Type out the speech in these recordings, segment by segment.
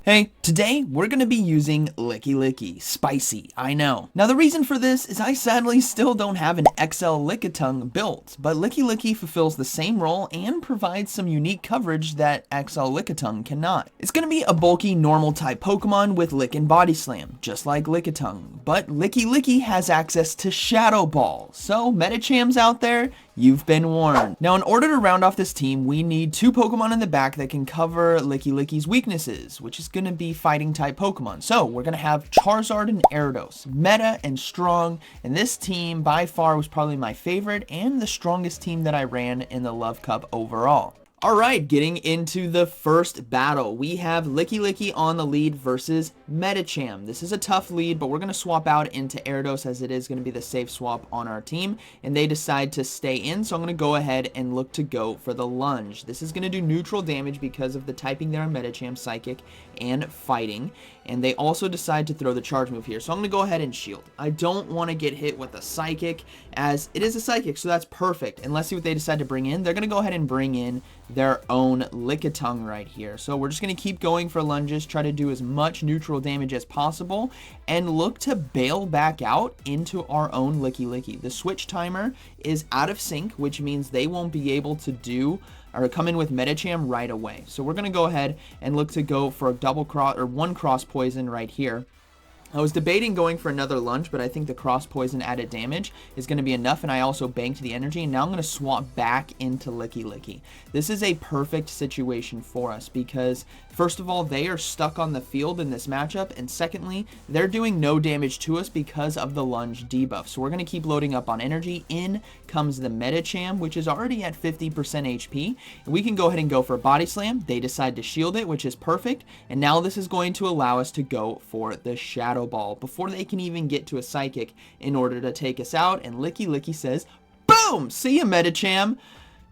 Hey, today we're going to be using Lickilicky. Spicy, I know. Now the reason for this is I sadly still don't have an XL Lickitung built, but Lickilicky fulfills the same role and provides some unique coverage that XL Lickitung cannot. It's going to be a bulky normal type Pokemon with Lick and Body Slam, just like Lickitung, but Lickilicky has access to Shadow Ball, so Medichams out there, you've been warned. Now in order to round off this team, we need 2 Pokemon in the back that can cover Lickilicky's weaknesses, which is going to be fighting type Pokemon. So we're going to have Charizard and Gyarados, meta and strong, and this team by far was probably my favorite and the strongest team that I ran in the Love Cup overall. Alright, getting into the first battle, we have Lickilicky on the lead versus Medicham. This is a tough lead, but we're going to swap out into Gyarados as it is going to be the safe swap on our team, and they decide to stay in, so I'm going to go ahead and look to go for the lunge. This is going to do neutral damage because of the typing there on Medicham, Psychic, and Fighting, and they also decide to throw the charge move here, so I'm going to go ahead and shield. I don't want to get hit with a Psychic, as it is a Psychic, so that's perfect, and let's see what they decide to bring in. They're going to go ahead and bring in their own Lickitung right here. So we're just going to keep going for lunges, try to do as much neutral damage as possible, and look to bail back out into our own Lickilicky. The switch timer is out of sync, which means they won't be able to do or come in with Medicham right away. So we're going to go ahead and look to go for a double cross or one cross poison right here. I was debating going for another lunge, but I think the cross poison added damage is going to be enough, and I also banked the energy, and now I'm going to swap back into Lickilicky. This is a perfect situation for us because, first of all, they are stuck on the field in this matchup, and secondly, they're doing no damage to us because of the lunge debuff. So we're going to keep loading up on energy. In comes the Medicham, which is already at 50% HP, and we can go ahead and go for a Body Slam. They decide to shield it, which is perfect, and now this is going to allow us to go for the Shadow Ball before they can even get to a Psychic in order to take us out, and Lickilicky says, boom! See ya, Medicham!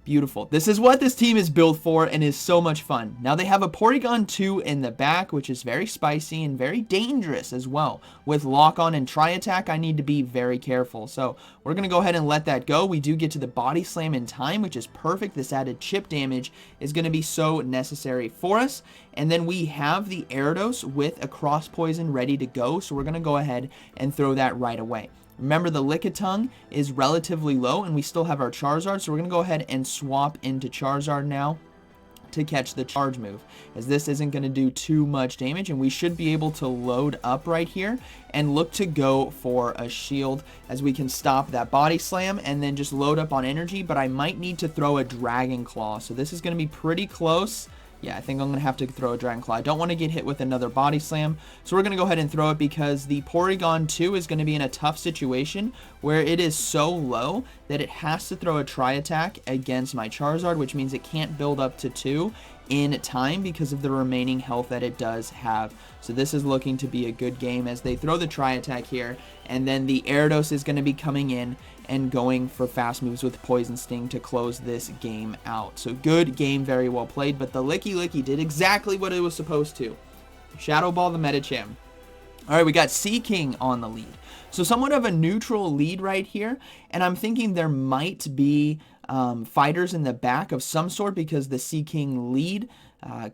Beautiful. This is what this team is built for and is so much fun. Now they have a Porygon 2 in the back, which is very spicy and very dangerous as well. With Lock On and Tri Attack, I need to be very careful. So we're going to go ahead and let that go. We do get to the Body Slam in time, which is perfect. This added chip damage is going to be so necessary for us. And then we have the Gyarados with a Cross Poison ready to go. So we're going to go ahead and throw that right away. Remember, the Lickitung is relatively low, and we still have our Charizard, so we're going to go ahead and swap into Charizard now to catch the charge move, as this isn't going to do too much damage, and we should be able to load up right here and look to go for a shield, as we can stop that Body Slam and then just load up on energy, but I might need to throw a Dragon Claw, so this is going to be pretty close. Yeah, I think I'm going to have to throw a Dragon Claw. I don't want to get hit with another Body Slam, so we're going to go ahead and throw it because the Porygon 2 is going to be in a tough situation where it is so low that it has to throw a Tri Attack against my Charizard, which means it can't build up to 2 in time because of the remaining health that it does have. So this is looking to be a good game as they throw the Tri Attack here, and then the Gyarados is going to be coming in and going for fast moves with Poison Sting to close this game out. So good game, very well played, but the Lickilicky did exactly what it was supposed to. Shadow Ball the Medicham. Alright, we got Seaking on the lead. So somewhat of a neutral lead right here, and I'm thinking there might be fighters in the back of some sort because the Seaking lead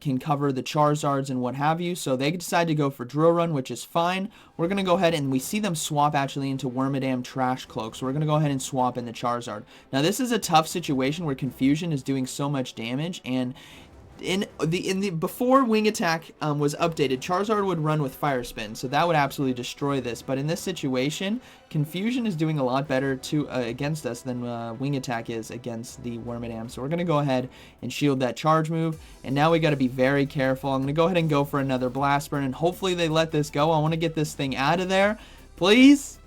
can cover the Charizards and what have you, so they decide to go for Drill Run, which is fine. We're going to go ahead and we see them swap actually into Wormadam Trash Cloak, so we're going to go ahead and swap in the Charizard. Now this is a tough situation where Confusion is doing so much damage, and before Wing Attack was updated, Charizard would run with Fire Spin, so that would absolutely destroy this. But in this situation, Confusion is doing a lot better against us than Wing Attack is against the Wormadam. So we're going to go ahead and shield that charge move, and now we got to be very careful. I'm going to go ahead and go for another Blast Burn, and hopefully they let this go. I want to get this thing out of there, please.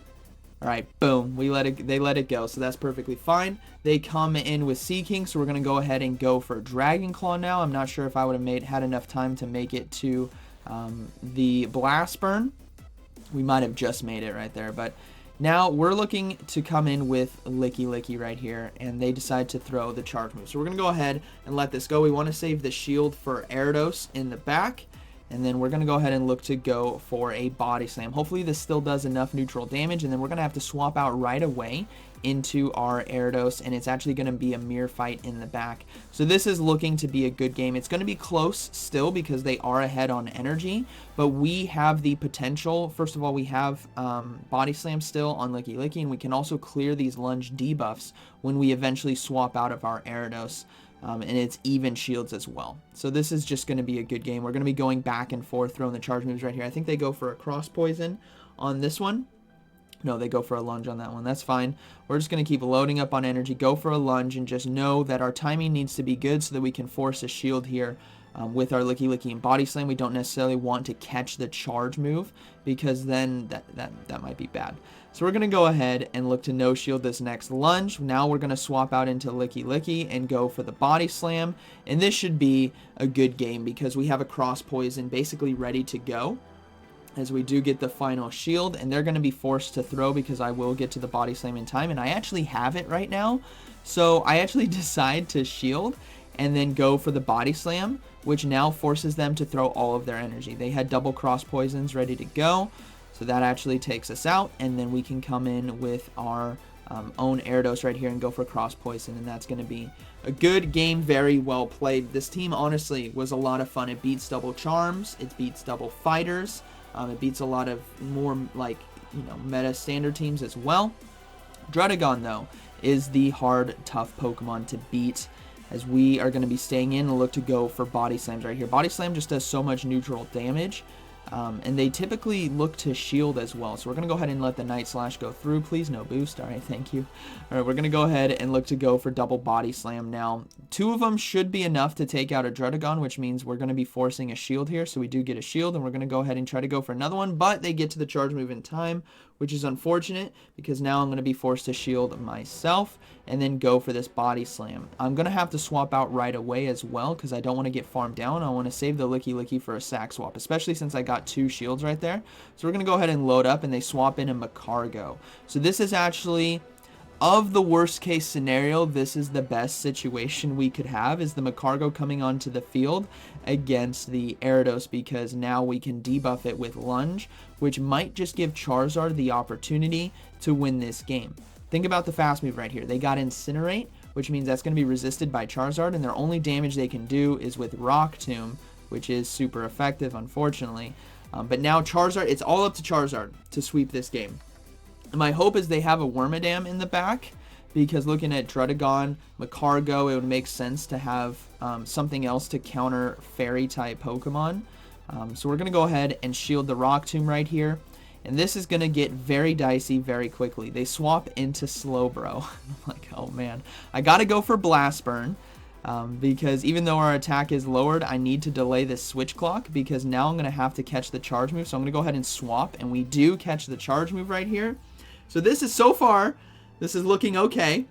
Alright, boom, they let it go, so that's perfectly fine. They come in with Seaking, so we're going to go ahead and go for Dragon Claw now. I'm not sure if I would have had enough time to make it to the Blast Burn. We might have just made it right there, but now we're looking to come in with Lickilicky right here, and they decide to throw the charge move. So we're going to go ahead and let this go. We want to save the shield for Gyarados in the back. And then we're going to go ahead and look to go for a Body Slam. Hopefully this still does enough neutral damage, and then we're going to have to swap out right away into our Gyarados, and it's actually going to be a mirror fight in the back. So this is looking to be a good game. It's going to be close still because they are ahead on energy, but we have the potential. First of all, we have Body Slam still on Lickilicky, and we can also clear these lunge debuffs when we eventually swap out of our Gyarados. And it's even shields as well. So this is just going to be a good game. We're going to be going back and forth, throwing the charge moves right here. I think they go for a cross poison on this one. No, they go for a lunge on that one. That's fine. We're just going to keep loading up on energy, go for a lunge, and just know that our timing needs to be good so that we can force a shield here with our Lickilicky and Body Slam. We don't necessarily want to catch the charge move because then that might be bad. So we're going to go ahead and look to no shield this next lunge. Now we're going to swap out into Lickilicky and go for the Body Slam. And this should be a good game because we have a cross poison basically ready to go, as we do get the final shield, and they're going to be forced to throw because I will get to the Body Slam in time, and I actually have it right now. So I actually decide to shield and then go for the Body Slam, which now forces them to throw all of their energy. They had double cross poisons ready to go, so that actually takes us out, and then we can come in with our own Gyarados right here and go for cross poison, and that's going to be a good game, very well played. This team honestly was a lot of fun. It beats double charms, it beats double fighters, it beats a lot of more like, you know, meta standard teams as well. Druddigon though is the hard, tough Pokemon to beat, as we are going to be staying in and look to go for Body Slams right here. Body Slam just does so much neutral damage. And they typically look to shield as well. So we're going to go ahead and let the Night Slash go through. Please, no boost. All right, thank you. All right, we're going to go ahead and look to go for double Body Slam now. 2 of them should be enough to take out a Druddigon, which means we're going to be forcing a shield here. So we do get a shield, and we're going to go ahead and try to go for another one. But they get to the charge move in time, which is unfortunate because now I'm going to be forced to shield myself and then go for this Body Slam. I'm going to have to swap out right away as well because I don't want to get farmed down. I want to save the Lickilicky for a sack swap, especially since I got 2 shields right there. So we're going to go ahead and load up, and they swap in a Magcargo. So this is actually, of the worst case scenario, this is the best situation we could have, is the Magcargo coming onto the field against the Gyarados, because now we can debuff it with Lunge, which might just give Charizard the opportunity to win this game. Think about the fast move right here. They got Incinerate, which means that's going to be resisted by Charizard, and their only damage they can do is with Rock Tomb, which is super effective, unfortunately. But now Charizard, it's all up to Charizard to sweep this game. And my hope is they have a Wormadam in the back, because looking at Druddigon, Magcargo, it would make sense to have something else to counter Fairy-type Pokemon. So we're going to go ahead and shield the Rock Tomb right here. And this is going to get very dicey very quickly. They swap into Slowbro. I'm like, oh man. I got to go for Blast Burn. Because even though our attack is lowered, I need to delay this switch clock, because now I'm going to have to catch the charge move. So I'm going to go ahead and swap, and we do catch the charge move right here. So this is, so far, this is looking okay.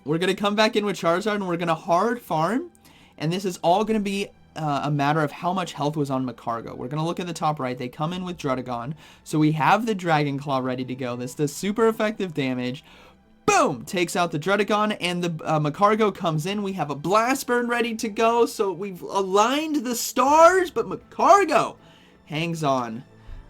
We're going to come back in with Charizard, and we're going to hard farm, and this is all going to be a matter of how much health was on Magcargo. We're going to look at the top right. They come in with Druddigon, so we have the Dragon Claw ready to go. This does super effective damage. Boom! Takes out the Druddigon, and the Magcargo comes in. We have a Blast Burn ready to go, so we've aligned the stars, but Magcargo hangs on.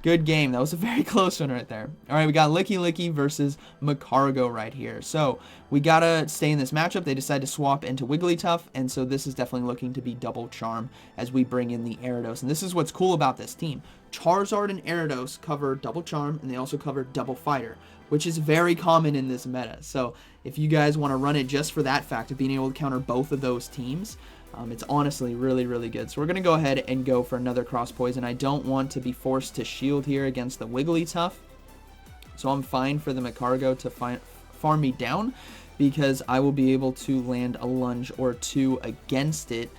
Good game. That was a very close one right there. All right, we got Lickilicky versus Magcargo right here. So we got to stay in this matchup. They decide to swap into Wigglytuff, and so this is definitely looking to be double charm as we bring in the Gyarados. And this is what's cool about this team. Charizard and Gyarados cover double charm, and they also cover double fighter, which is very common in this meta. So if you guys want to run it just for that fact of being able to counter both of those teams, it's honestly really, really good. So we're going to go ahead and go for another cross poison. I don't want to be forced to shield here against the Wigglytuff, so I'm fine for the Magcargo to farm me down, because I will be able to land a lunge or 2 against it,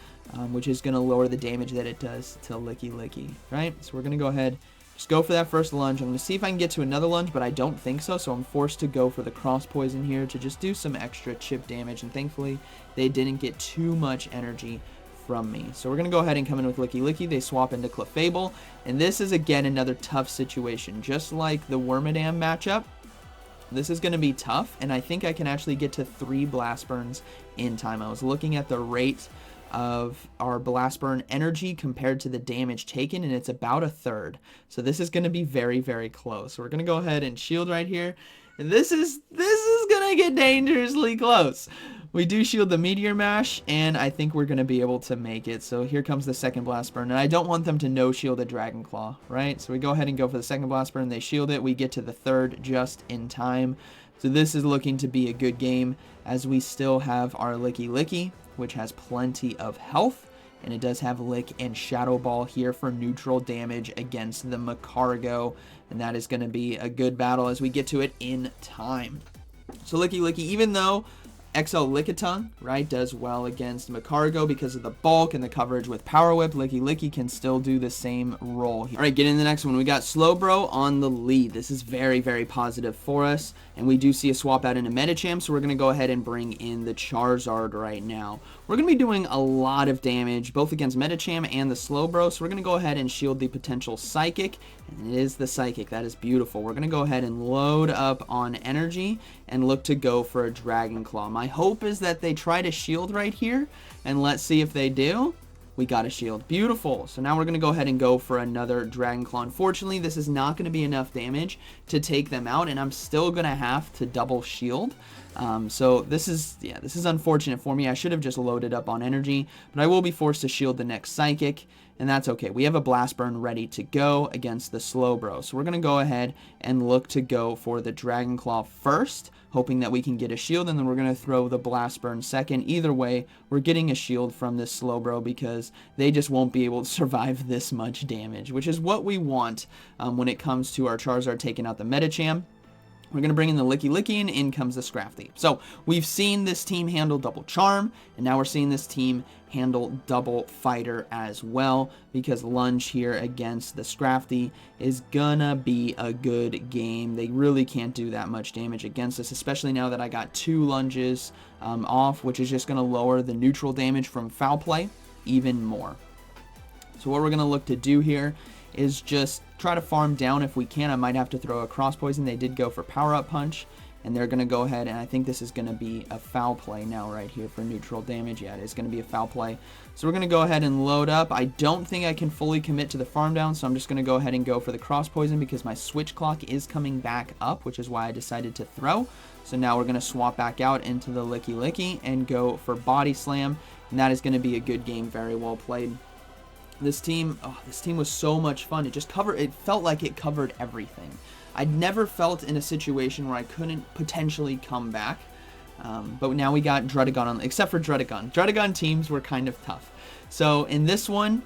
which is going to lower the damage that it does to Lickilicky, right? So we're going to go ahead, just go for that first lunge. I'm going to see if I can get to another lunge, but I don't think so, so I'm forced to go for the cross poison here to just do some extra chip damage, and thankfully they didn't get too much energy from me. So we're going to go ahead and come in with Lickilicky. They swap into Clefable, and this is again another tough situation. Just like the Wormadam matchup, this is going to be tough, and I think I can actually get to 3 Blast Burns in time. I was looking at the rate of our Blast Burn energy compared to the damage taken, and it's about 1/3. So this is going to be very, very close. So we're going to go ahead and shield right here. This is gonna get dangerously close. We do shield the Meteor Mash, and I think we're gonna be able to make it. So here comes the second Blast Burn, and I don't want them to no-shield a Dragon Claw, right? So we go ahead and go for the second Blast Burn, they shield it, we get to the third just in time. So this is looking to be a good game, as we still have our Lickilicky, which has plenty of health. And it does have Lick and Shadow Ball here for neutral damage against the Magcargo. And that is going to be a good battle as we get to it in time. So Lickilicky, even though XL Lickitung, right, does well against Magcargo because of the bulk and the coverage with Power Whip, Lickilicky can still do the same role here. All right, getting to the next one. We got Slowbro on the lead. This is very, very positive for us. And we do see a swap out into Medicham, so we're going to go ahead and bring in the Charizard right now. We're going to be doing a lot of damage, both against Medicham and the Slowbro, so we're going to go ahead and shield the potential Psychic, and it is the Psychic. That is beautiful. We're going to go ahead and load up on energy and look to go for a Dragon Claw. My hope is that they try to shield right here, and let's see if they do. We got a shield. Beautiful. So now we're going to go ahead and go for another Dragon Claw. Unfortunately, this is not going to be enough damage to take them out, and I'm still going to have to double shield. So this is unfortunate for me. I should have just loaded up on energy, but I will be forced to shield the next Psychic, and that's okay. We have a Blast Burn ready to go against the Slowbro. So we're going to go ahead and look to go for the Dragon Claw first, hoping that we can get a shield, and then we're going to throw the Blast Burn second. Either way, we're getting a shield from this Slowbro because they just won't be able to survive this much damage, which is what we want when it comes to our Charizard taking out the Medicham. We're going to bring in the Lickilicky, and in comes the Scrafty. So we've seen this team handle double Charm, and now we're seeing this team handle double Fighter as well, because Lunge here against the Scrafty is gonna be a good game. They really can't do that much damage against us, especially now that I got 2 lunges off, which is just going to lower the neutral damage from Foul Play even more. So what we're going to look to do here is just try to farm down if we can. I might have to throw a Cross Poison. They did go for Power Up Punch, and they're going to go ahead, and I think this is going to be a Foul Play now right here for neutral damage. Yeah, it is going to be a Foul Play. So we're going to go ahead and load up. I don't think I can fully commit to the farm down, so I'm just going to go ahead and go for the Cross Poison because my Switch Clock is coming back up, which is why I decided to throw. So now we're going to swap back out into the Lickilicky and go for Body Slam, and that is going to be a good game. Very well played. This team was so much fun. It felt like it covered everything. I'd never felt in a situation where I couldn't potentially come back. But now we got Druddigon on, except for Druddigon. Druddigon teams were kind of tough. So in this one,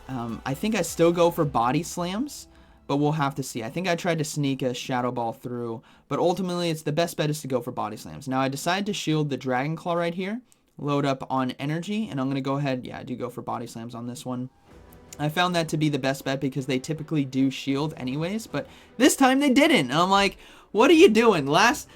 I think I still go for Body Slams, but we'll have to see. I think I tried to sneak a Shadow Ball through, but ultimately it's the best bet is to go for Body Slams. Now I decided to shield the Dragon Claw right here, load up on energy, and I'm going to go ahead, yeah, I do go for Body Slams on this one. I found that to be the best bet because they typically do shield anyways, but this time they didn't. And I'm like, what are you doing? Last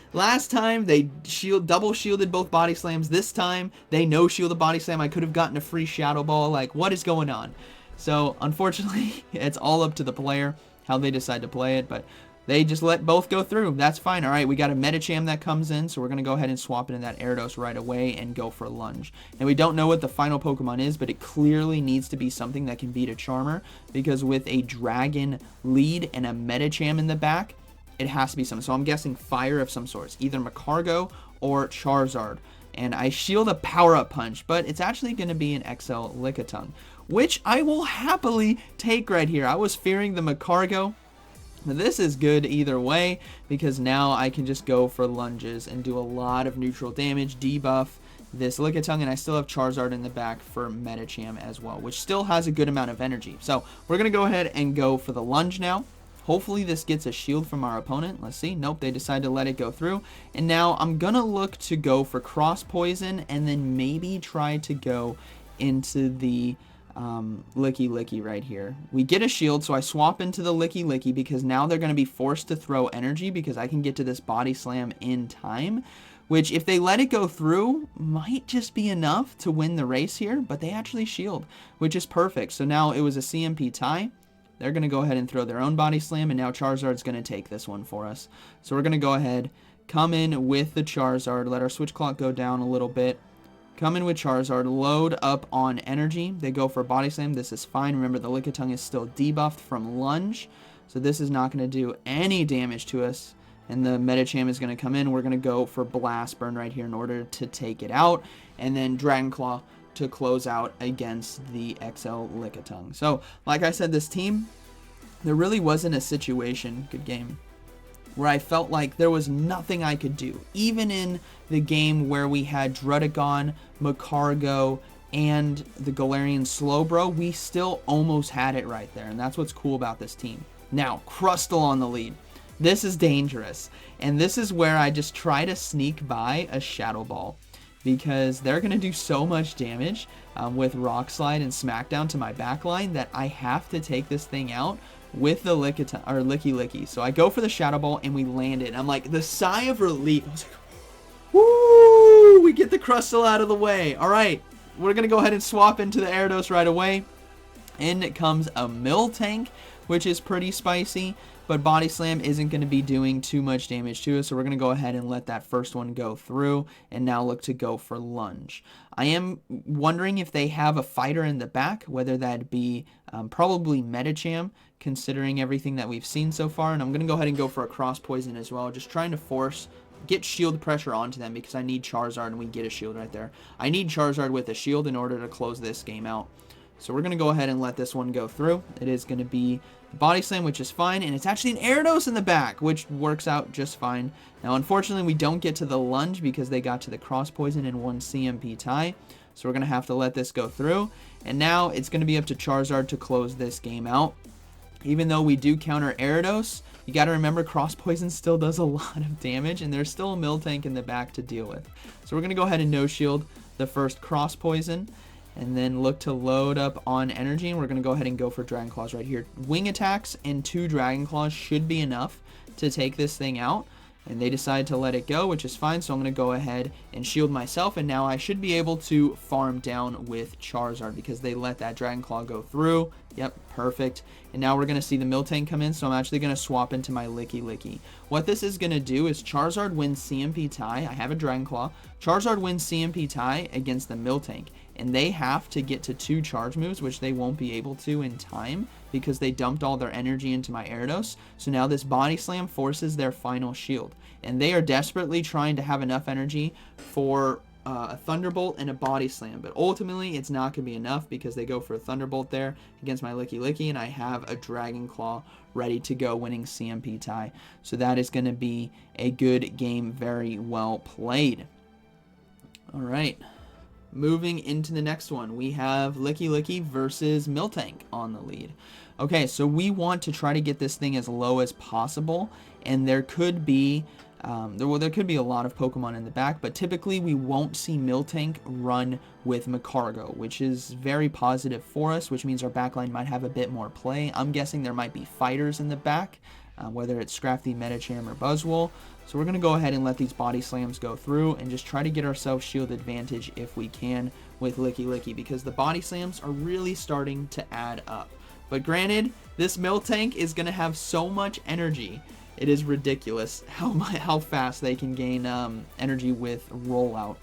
time they double shielded both Body Slams. This time they no shield the Body Slam. I could have gotten a free Shadow Ball. Like, what is going on? So unfortunately, it's all up to the player how they decide to play it, but they just let both go through. That's fine. All right, we got a Medicham that comes in, so we're going to go ahead and swap it in that Gyarados right away and go for Lunge. And we don't know what the final Pokemon is, but it clearly needs to be something that can beat a Charmer, because with a Dragon lead and a Medicham in the back, it has to be something. So I'm guessing Fire of some sorts, either Magcargo or Charizard. And I shield a Power-Up Punch, but it's actually going to be an XL Lickitung, which I will happily take right here. I was fearing the Magcargo. This is good either way, because now I can just go for lunges and do a lot of neutral damage, debuff this Lickitung, and I still have Charizard in the back for Medicham as well, which still has a good amount of energy. So we're going to go ahead and go for the lunge now. Hopefully this gets a shield from our opponent. Let's see. Nope, they decide to let it go through. And now I'm going to look to go for Cross Poison and then maybe try to go into the Lickilicky right here. We get a shield, so I swap into the Lickilicky because now they're going to be forced to throw energy because I can get to this Body Slam in time, which if they let it go through might just be enough to win the race here, but they actually shield, which is perfect. So now it was a CMP tie. They're going to go ahead and throw their own Body Slam, and now Charizard's going to take this one for us. So we're going to go ahead, come in with the Charizard, let our switch clock go down a little bit, come in with Charizard, load up on energy. They go for Body Slam. This is fine. Remember, the Lickitung is still debuffed from Lunge, so this is not going to do any damage to us. and the Medicham is going to come in. We're going to go for Blast Burn right here in order to take it out, and then Dragon Claw to close out against the XL Lickitung. So, like I said, this team, there really wasn't a situation, good game, where I felt like there was nothing I could do. Even in the game where we had Druddigon, Magcargo, and the Galarian Slowbro, we still almost had it right there, and that's what's cool about this team. Now, Crustle on the lead. This is dangerous, and this is where I just try to sneak by a Shadow Ball, because they're going to do so much damage with Rock Slide and Smackdown to my backline that I have to take this thing out with the Lickilicky. So I go for the Shadow Ball, and we land it. And I'm like, the sigh of relief. I was like, woo! We get the Crustle out of the way. All right, we're going to go ahead and swap into the Gyarados right away. In comes a Miltank, which is pretty spicy, but Body Slam isn't going to be doing too much damage to us, so we're going to go ahead and let that first one go through, and now look to go for Lunge. I am wondering if they have a fighter in the back, whether that be probably Medicham, considering everything that we've seen so far, and I'm going to go ahead and go for a Cross Poison as well, just trying to get shield pressure onto them, because I need Charizard, and we get a shield right there. I need Charizard with a shield in order to close this game out. So we're going to go ahead and let this one go through. It is going to be Body Slam, which is fine, and it's actually an Gyarados in the back, which works out just fine. Now, unfortunately, we don't get to the Lunge because they got to the Cross Poison in one CMP tie, so we're going to have to let this go through. And now it's going to be up to Charizard to close this game out. Even though we do counter Gyarados, you got to remember Cross Poison still does a lot of damage, and there's still a Miltank in the back to deal with. So we're going to go ahead and no-shield the first Cross Poison, and then look to load up on energy, and we're going to go ahead and go for Dragon Claws right here. Wing attacks and 2 Dragon Claws should be enough to take this thing out, and they decide to let it go, which is fine, so I'm going to go ahead and shield myself, and now I should be able to farm down with Charizard because they let that Dragon Claw go through. Yep, perfect. And now we're going to see the Miltank come in, so I'm actually going to swap into my Lickilicky. What this is going to do is Charizard wins CMP tie. I have a Dragon Claw. Charizard wins CMP tie against the Miltank, and they have to get to 2 charge moves, which they won't be able to in time because they dumped all their energy into my Gyarados. So now this Body Slam forces their final shield, and they are desperately trying to have enough energy for a Thunderbolt and a Body Slam, but ultimately it's not going to be enough because they go for a Thunderbolt there against my Lickilicky, and I have a Dragon Claw ready to go, winning CMP tie. So that is going to be a good game, very well played. All right, moving into the next one, we have Lickilicky versus Miltank on the lead. Okay, so we want to try to get this thing as low as possible, and there could be there could be a lot of Pokemon in the back, but typically we won't see Miltank run with Magcargo, which is very positive for us, which means our backline might have a bit more play. I'm guessing there might be fighters in the back, whether it's Scrafty, Medicham, or Buzzwole. So we're going to go ahead and let these Body Slams go through and just try to get ourselves shield advantage if we can with Lickilicky, because the Body Slams are really starting to add up. But granted, this Miltank is going to have so much energy. It is ridiculous how fast they can gain energy with Rollout.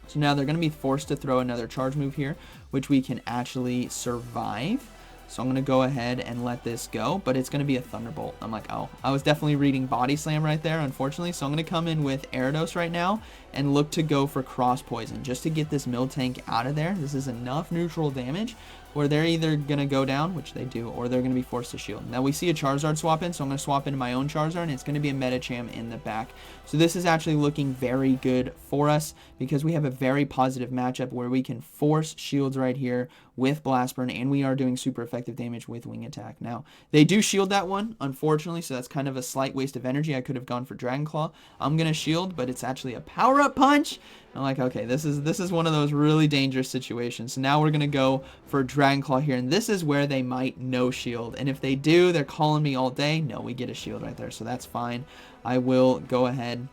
So now they're going to be forced to throw another charge move here, which we can actually survive. So I'm going to go ahead and let this go, but it's going to be a Thunderbolt. I'm like, oh, I was definitely reading Body Slam right there, unfortunately. So I'm going to come in with Gyarados right now and look to go for Cross Poison just to get this Miltank out of there. This is enough neutral damage where they're either going to go down, which they do, or they're going to be forced to shield. Now we see a Charizard swap in, so I'm going to swap into my own Charizard, and it's going to be a Medicham in the back. So this is actually looking very good for us because we have a very positive matchup where we can force shields right here with Blast Burn, and we are doing super effective damage with Wing Attack. Now, they do shield that one, unfortunately, so that's kind of a slight waste of energy. I could have gone for Dragon Claw. I'm going to shield, but it's actually a power-up punch. I'm like, okay, this is one of those really dangerous situations. So now we're going to go for Dragon Claw here, and this is where they might no shield. And if they do, they're calling me all day. No, we get a shield right there, so that's fine. I will go ahead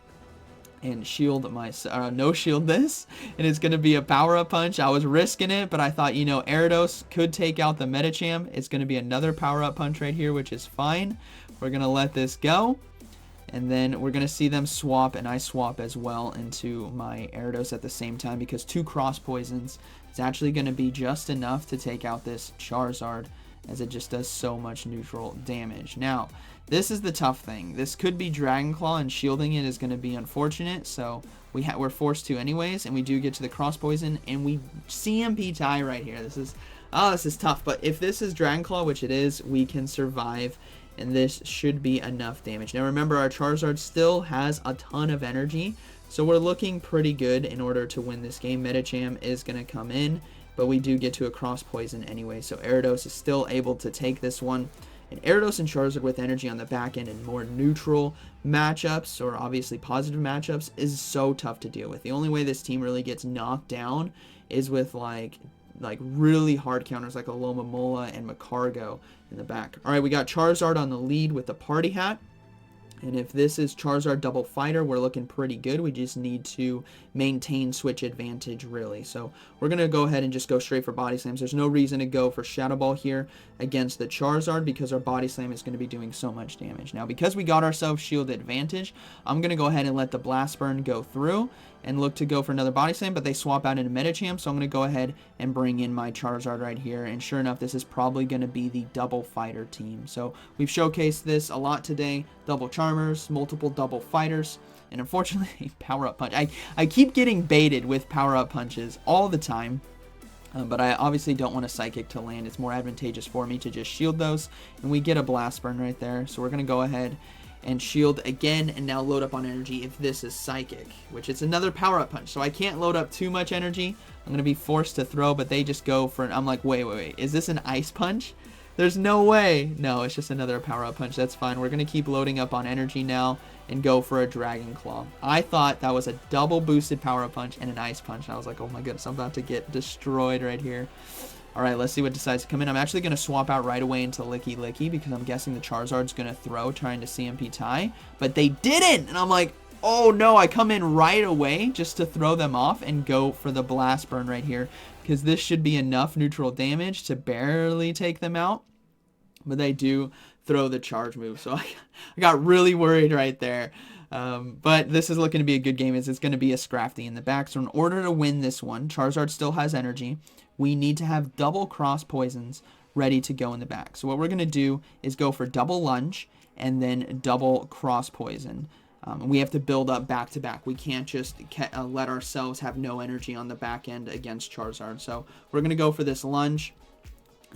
and shield my no shield this, and it's going to be a power-up punch. I was risking it, but I thought, you know, Gyarados could take out the Medicham. It's going to be another power-up punch right here, which is fine. We're going to let this go. And then we're going to see them swap, and I swap as well into my Gyarados at the same time because 2 Cross Poisons is actually going to be just enough to take out this Charizard as it just does so much neutral damage. Now, this is the tough thing. This could be Dragon Claw, and shielding it is going to be unfortunate, so we're forced to anyways, and we do get to the Cross Poison, and we CMP tie right here. This is tough, but if this is Dragon Claw, which it is, we can survive, and this should be enough damage. Now remember, our Charizard still has a ton of energy, so we're looking pretty good in order to win this game. Medicham is going to come in, but we do get to a Cross Poison anyway, so Gyarados is still able to take this one. And Gyarados and Charizard with energy on the back end and more neutral matchups, or obviously positive matchups, is so tough to deal with. The only way this team really gets knocked down is with like really hard counters like Alomomola and Macargo in the back. Alright, we got Charizard on the lead with the Party Hat. And if this is Charizard double fighter, we're looking pretty good. We just need to maintain switch advantage, really. So we're going to go ahead and just go straight for Body Slams. There's no reason to go for Shadow Ball here against the Charizard because our Body Slam is going to be doing so much damage. Now, because we got ourselves shield advantage, I'm going to go ahead and let the Blast Burn go through and look to go for another Body Slam, but they swap out into Medicham, so I'm going to go ahead and bring in my Charizard right here, and sure enough, this is probably going to be the double fighter team. So we've showcased this a lot today, double Charmers, multiple double fighters, and unfortunately, power-up punch. I keep getting baited with power-up punches all the time, but I obviously don't want a Psychic to land. It's more advantageous for me to just shield those, and we get a Blast Burn right there, so we're going to go ahead and shield again, and now load up on energy if this is Psychic, which it's another power-up punch, so I can't load up too much energy. I'm going to be forced to throw, but they just go for it. I'm like, wait, is this an Ice Punch? There's no way. No, it's just another power-up punch. That's fine. We're going to keep loading up on energy now and go for a Dragon Claw. I thought that was a double boosted power-up punch and an Ice Punch, and I was like, oh my goodness, I'm about to get destroyed right here. Alright, let's see what decides to come in. I'm actually going to swap out right away into Lickilicky because I'm guessing the Charizard's going to throw, trying to CMP tie. But they didn't! And I'm like, oh no, I come in right away just to throw them off and go for the Blast Burn right here. Because this should be enough neutral damage to barely take them out. But they do throw the charge move. So I got really worried right there. But this is looking to be a good game as it's going to be a Scrafty in the back. So in order to win this one, Charizard still has energy. We need to have double Cross Poisons ready to go in the back. So what we're going to do is go for double Lunge and then double Cross Poison. We have to build up back to back. We can't just let ourselves have no energy on the back end against Charizard. So we're going to go for this Lunge.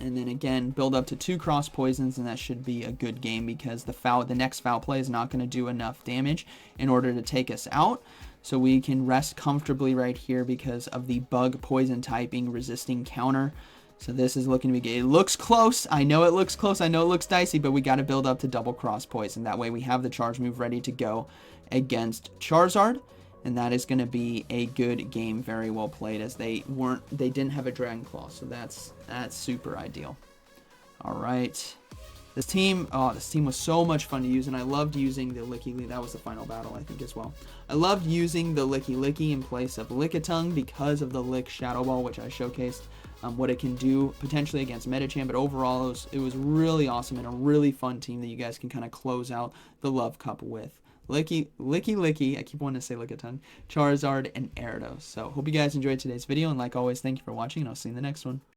And then again, build up to 2 Cross Poisons, and that should be a good game because the next foul play is not going to do enough damage in order to take us out. So we can rest comfortably right here because of the Bug Poison typing resisting counter. So this is looking to be good. It looks close. I know it looks close. I know it looks dicey, but we got to build up to double Cross Poison. That way we have the charge move ready to go against Charizard. And that is going to be a good game, very well played, as they didn't have a Dragon Claw, so that's super ideal. All right, this team was so much fun to use, and I loved using the Lickilicky. That was the final battle, I think, as well. I loved using the Lickilicky in place of Lickitung because of the Lick Shadow Ball, which I showcased what it can do potentially against Medicham. But overall, it was really awesome and a really fun team that you guys can kind of close out the Love Cup with. Lickilicky, I keep wanting to say Lickitung, Charizard, and Gyarados. So, hope you guys enjoyed today's video, and like always, thank you for watching, and I'll see you in the next one.